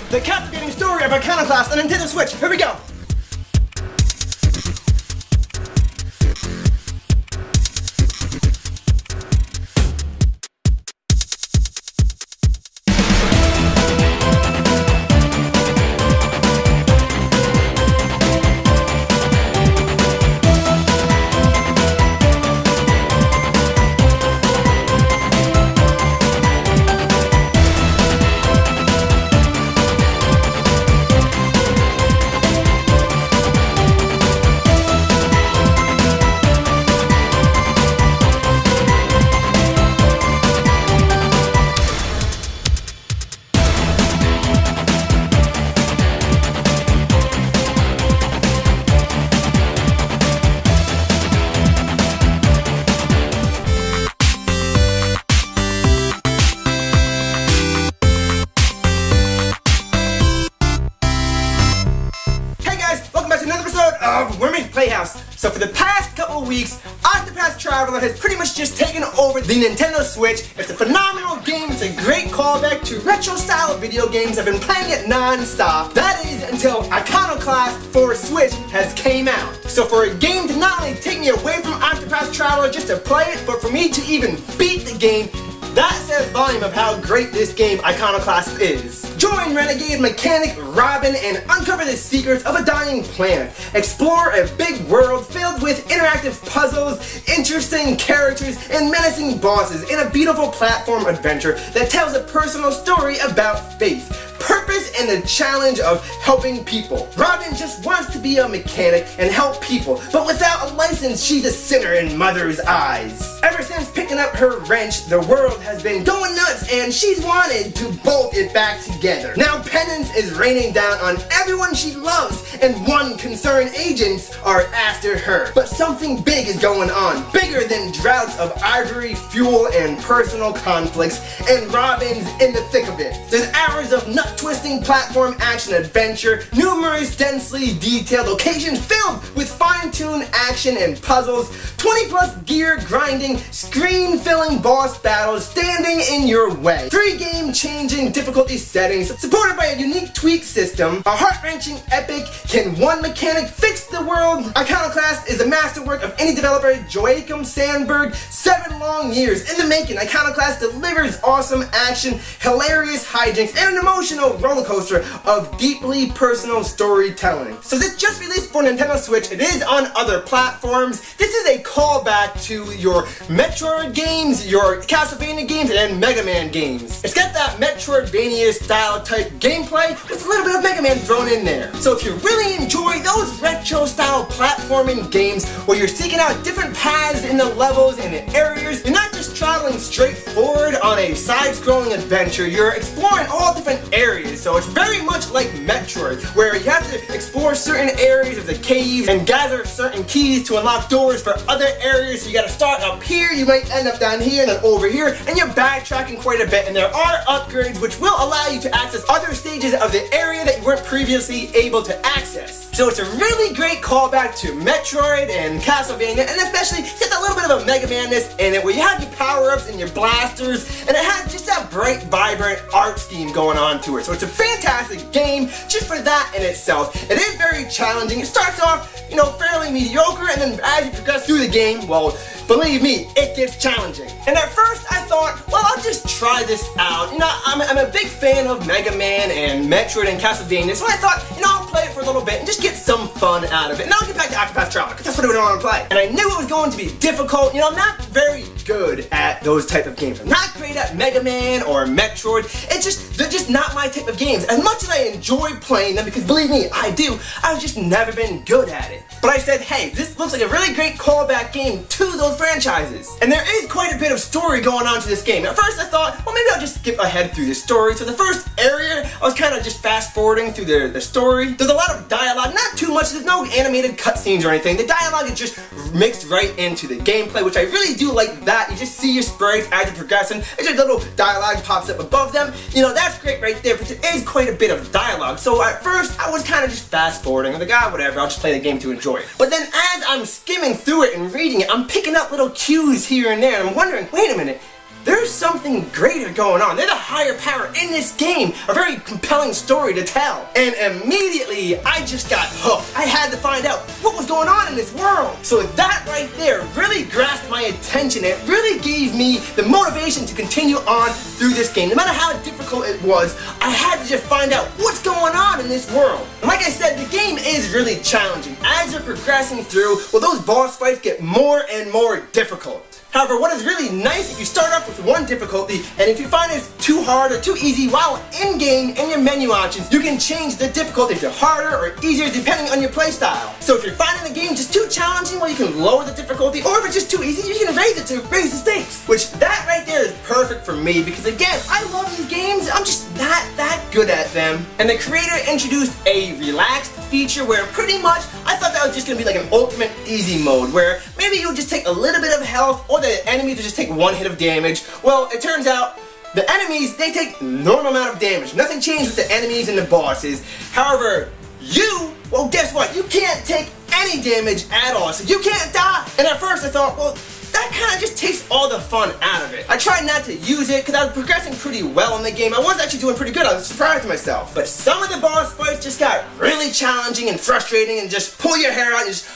The captivating story of Iconoclasts on Nintendo Switch. Here we go. Of Wormys Playhouse. So for the past couple of weeks, Octopath Traveler has pretty much just taken over the Nintendo Switch. It's a phenomenal game. It's a great callback to retro style video games. I've been playing it non-stop. That is until Iconoclasts for Switch has came out. So for a game to not only take me away from Octopath Traveler just to play it, but for me to even beat the game, that says volume of how great this game Iconoclasts is. Join renegade mechanic Robin and uncover the secrets of a dying planet. Explore a big world filled with interactive puzzles, interesting characters, and menacing bosses in a beautiful platform adventure that tells a personal story about faith, purpose, and the challenge of helping people. Robin just wants to be a mechanic and help people, but without a license, she's a sinner in mother's eyes. Ever since picking up her wrench, the world has been going nuts and she's wanted to bolt it back together. Now penance is raining down on everyone she loves, and one concerned agents are after her. But something big is going on, bigger than droughts of ivory, fuel, and personal conflicts, and Robin's in the thick of it. There's hours of nut-twisting platform action adventure, numerous densely detailed locations filled with fine-tuned action and puzzles, 20+ gear grinding, screen-filling boss battles standing in your way, 3 game-changing difficulty settings, supported by a unique tweak system, a heart-wrenching epic, can one mechanic fix the world? Iconoclast is a masterwork of indie developer Joachim Sandberg. 7 long years in the making, Iconoclast delivers awesome action, hilarious hijinks, and an emotional roller coaster of deeply personal storytelling. So this just released for Nintendo Switch. It is on other platforms. This is a callback to your Metroid games, your Castlevania games, and Mega Man games. It's got that Metroidvania style type gameplay with a little bit of Mega Man thrown in there. So if you really enjoy those retro style platforming games where you're seeking out different paths in the levels and the areas, you're not just traveling straight forward on a side-scrolling adventure, you're exploring all different areas. So it's very much like Metroid, where you have to explore certain areas of the caves and gather certain keys to unlock doors for other areas. So you gotta start up here, you might end up down here and then over here, and you're backtracking quite a bit, and there are upgrades which will allow you to access other stages of the area that you weren't previously able to access. So it's a really great callback to Metroid and Castlevania, and especially get a little bit of a Mega Man-ness in it, where you have your power-ups and your blasters, and it has just that bright, vibrant art scheme going on to it. So it's a fantastic game just for that in itself. It is very challenging. It starts off, fairly mediocre, and then as you progress through the game, well, believe me, it gets challenging. And at first I thought, well, I'll just try this out. I'm a big fan of Mega Man and Metroid and Castlevania, so I thought, I'll play it for a little bit and just get some fun out of it. And I'll get back to Octopath Traveler, because that's what I want to play. And I knew it was going to be difficult. I'm not very good at those type of games. I'm not great at Mega Man or Metroid. They're just not my type of games. As much as I enjoy playing them, because believe me, I do, I've just never been good at it. But I said, hey, this looks like a really great callback game to those franchises. And there is quite a bit of story going on to this game. At first I thought, well, maybe I'll just skip ahead through the story. So the first area, I was kind of just fast forwarding through the story. There's a lot of dialogue, not too much, there's no animated cutscenes or anything. The dialogue is just mixed right into the gameplay, which I really do like that. You just see your sprites as you're progressing. It's just a little dialogue pops up above them. That's great right there, but there is quite a bit of dialogue. So at first, I was kind of just fast forwarding. I'm like, whatever, I'll just play the game to enjoy it. But then as I'm skimming through it and reading it, I'm picking up little cues here and there, and I'm wondering, wait a minute, there's something greater going on. There's a higher power in this game, a very compelling story to tell. And immediately, I just got hooked. I had to find out what was going on in this world. So that right there really grasped my attention. It really gave me the motivation to continue on through this game. No matter how difficult it was, I had to just find out what's going on in this world. And like I said, the game is really challenging. As you're progressing through, well, those boss fights get more and more difficult. However, what is really nice, if you start off with one difficulty, and if you find it's too hard or too easy, while in-game, in your menu options, you can change the difficulty to harder or easier depending on your playstyle. So if you're finding the game just too challenging, well, you can lower the difficulty, or if it's just too easy, you can raise it to raise the stakes. Which, that right there is perfect for me, because again, I love these games, I'm just not that good at them. And the creator introduced a relaxed feature where pretty much, I thought that was just going to be like an ultimate easy mode, where maybe you would just take a little bit of health, or the enemies would just take one hit of damage. Well, it turns out the enemies, they take normal amount of damage. Nothing changed with the enemies and the bosses. However, well, guess what? You can't take any damage at all, so you can't die. And at first I thought, well, that kind of just takes all the fun out of it. I tried not to use it because I was progressing pretty well in the game. I was actually doing pretty good. I was surprised at myself. But some of the boss fights just got really challenging and frustrating and just pull your hair out and just,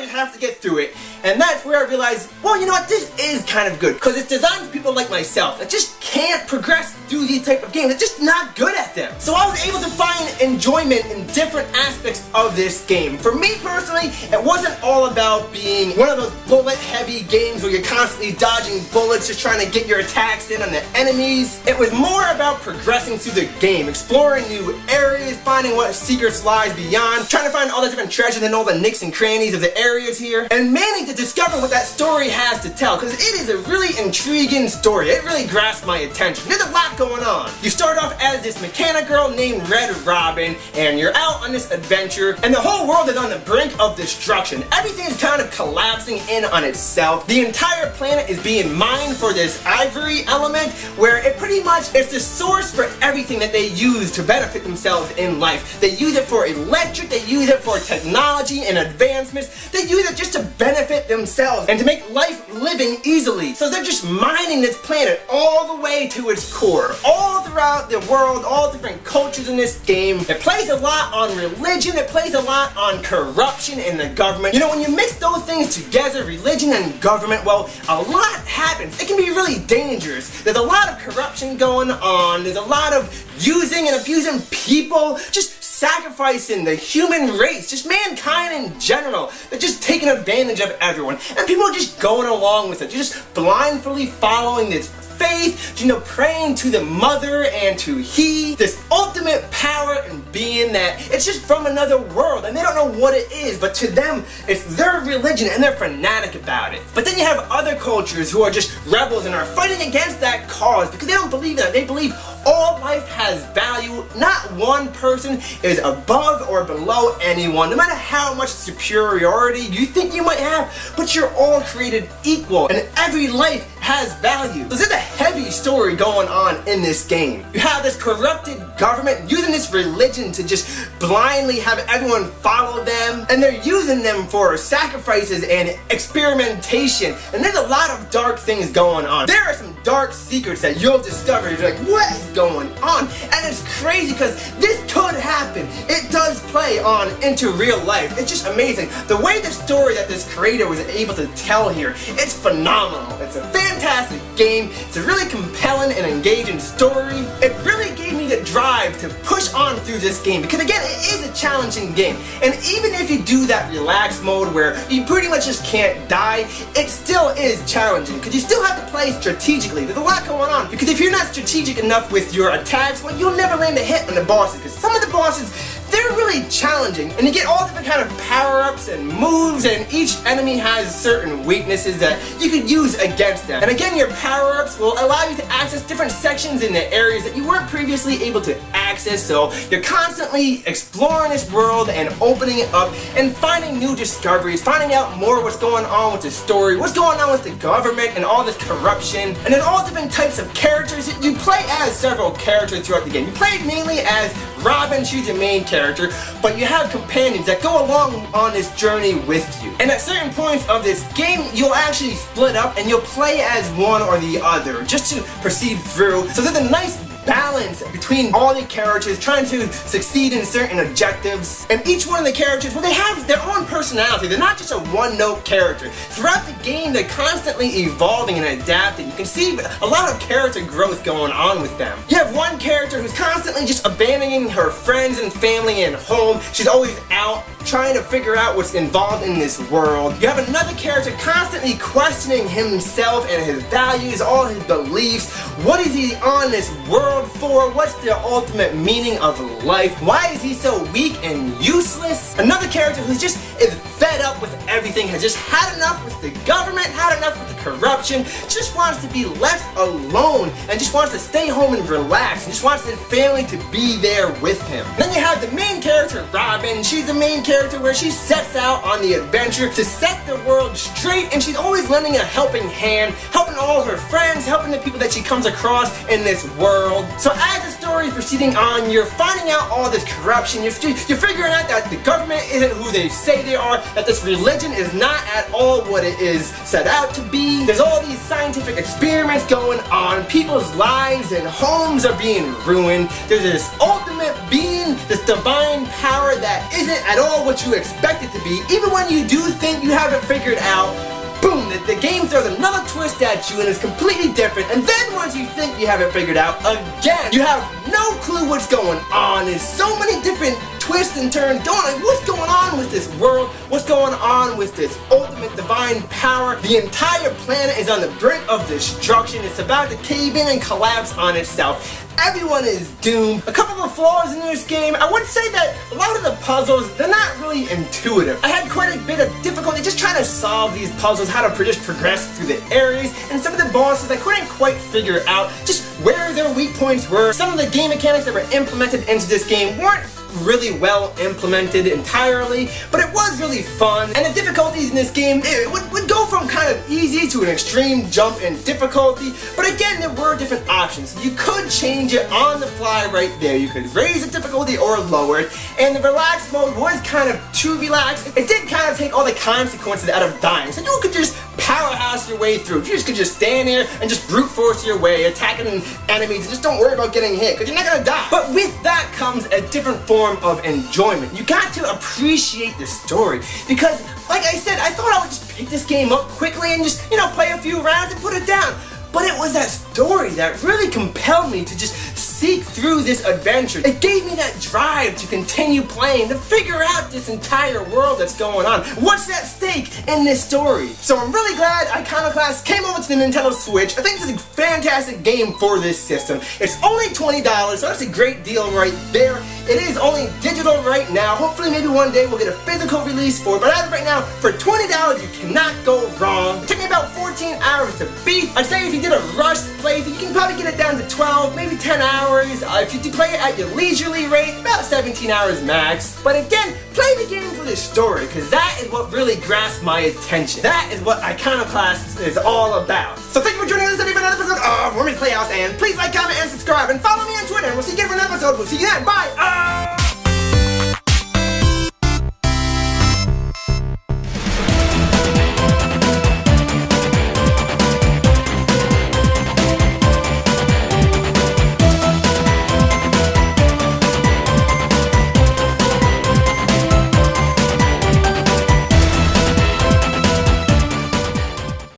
you have to get through it. And that's where I realized, well, you know what, this is kind of good because it's designed for people like myself that just can't progress through these type of games. They're just not good at them. So I was able to find enjoyment in different aspects of this game. For me personally, it wasn't all about being one of those bullet-heavy games where you're constantly dodging bullets, just trying to get your attacks in on the enemies. It was more about progressing through the game, exploring new areas, finding what secrets lies beyond, trying to find all the different treasures and all the nicks and crannies of the areas here, and mainly to discover what that story has to tell, because it is a really intriguing story. It really grasped my attention. There's a lot going on. You start off as this mechanic girl named Red Robin, and you're out on this adventure, and the whole world is on the brink of destruction. Everything is kind of collapsing in on itself. The entire planet is being mined for this ivory element, where it pretty much is the source for everything that they use to benefit themselves in life. They use it for electric, they use it for technology and advancements, they use it just to benefit themselves and to make life living easily. So they're just mining this planet all the way to its core, all throughout the world, all different cultures in this game. It plays a lot on religion, it plays a lot on corruption in the government. You know, when you mix those things together, religion and government, well, a lot happens. It can be really dangerous. There's a lot of corruption going on, there's a lot of using and abusing people, just sacrificing the human race, just mankind in general. They're just taking advantage of everyone, and people are just going along with it. You're just blindly following this faith, you know, praying to the mother and to he, this ultimate power and being that it's just from another world, and they don't know what it is, but to them, it's their religion, and they're fanatic about it. But then you have other cultures who are just rebels and are fighting against that cause because they don't believe in that. They believe all life has value. Not one person is above or below anyone, no matter how much superiority you think you might have, but you're all created equal, and every life has value. So there's a heavy story going on in this game. You have this corrupted government using this religion to just blindly have everyone follow them, and they're using them for sacrifices and experimentation, and there's a lot of dark things going on. There are some dark secrets that you'll discover. You're like, what is going on? And it's crazy because this could happen. It does play on into real life. It's just amazing. The way the story that this creator was able to tell here, it's phenomenal. It's a fantastic game. It's a really compelling and engaging story. It really gave me the drive to push on through this game because, again, it is a challenging game. And even if you do that relaxed mode where you pretty much just can't die, it still is challenging because you still have to play strategically. There's a lot going on because if you're not strategic enough with your attacks, well, you'll never land a hit on the bosses because some of the bosses, they're really challenging, and you get all different kind of power-ups and moves, and each enemy has certain weaknesses that you could use against them. And again, your power-ups will allow you to access different sections in the areas that you weren't previously able to access, so you're constantly exploring this world and opening it up and finding new discoveries, finding out more what's going on with the story, what's going on with the government and all this corruption, and then all different types of characters. You play as several characters throughout the game. You play mainly as Robin, she's the main character, but you have companions that go along on this journey with you. And at certain points of this game, you'll actually split up and you'll play as one or the other just to proceed through. So there's a nice balance between all the characters trying to succeed in certain objectives. And each one of the characters, well, they have their own personality. They're not just a one-note character. Throughout the game, they're constantly evolving and adapting. You can see a lot of character growth going on with them. You have one character who's constantly just abandoning her friends and family and home. She's always out trying to figure out what's involved in this world. You have another character constantly questioning himself and his values, all his beliefs. What is he on this world for? What's the ultimate meaning of life? Why is he so weak and useless? Another character who's just is fed up with everything, has just had enough with the government, had enough with the corruption, just wants to be left alone and just wants to stay home and relax and just wants his family to be there with him. Then you have the main character, Robin. She's the main character where she sets out on the adventure to set the world straight, and she's always lending a helping hand, helping all her friends, helping the people that she comes across in this world. So as the story is proceeding on, you're finding out all this corruption, you're figuring out that the government isn't who they say they are, that this religion is not at all what it is set out to be. There's all these scientific experiments going on, people's lives and homes are being ruined. There's this ultimate being, this divine power that isn't at all what you expect it to be. Even when you do think you have it figured out, boom, the game throws another twist at you and it's completely different. And then once you think you have it figured out, again, you have no clue what's going on. There's so many different twists and turns going on. What's going on with this world? What's going on with this ultimate divine power? The entire planet is on the brink of destruction. It's about to cave in and collapse on itself. Everyone is doomed. A couple of flaws in this game. I would say that a lot of the puzzles, they're not really intuitive. I had quite a bit of difficulty just trying to solve these puzzles, how to just progress through the areas, and some of the bosses I couldn't quite figure out just where their weak points were. Some of the game mechanics that were implemented into this game weren't really well implemented entirely, but it was really fun. And the difficulties in this game, it would go from kind of easy to an extreme jump in difficulty, but again, there were different options. You could change it on the fly right there. You could raise the difficulty or lower it, and the relaxed mode was kind of too relaxed. It did kind of take all the consequences out of dying, so you could just powerhouse your way through. You could just stand here and just brute force your way, attacking enemies, and just don't worry about getting hit, because you're not gonna die. But with that comes a different form of enjoyment. You got to appreciate the story, because like I said, I thought I would just pick this game up quickly and just, play a few rounds and put it down. But it was that story that really compelled me to just seek through this adventure. It gave me that drive to continue playing, to figure out this entire world that's going on. What's at stake in this story? So I'm really glad Iconoclasts came over to the Nintendo Switch. I think this is a fantastic game for this system. It's only $20, so that's a great deal right there. It is only digital right now. Hopefully maybe one day we'll get a physical release for it, but as of right now, for $20 you cannot go wrong. It took me about 14 hours to beat. I'd say if you did a rushed playthrough, you can probably get it down to 12, maybe 10 hours. If you play it at your leisurely rate, about 17 hours max. But again, play the game for the story, because that is what really grasps my attention. That is what Iconoclasts is all about. So thank you for joining us today for another episode of Wormys Playhouse, and please like, comment, and subscribe, and follow me on Twitter, and we'll see you again for another episode. We'll see you then. Bye!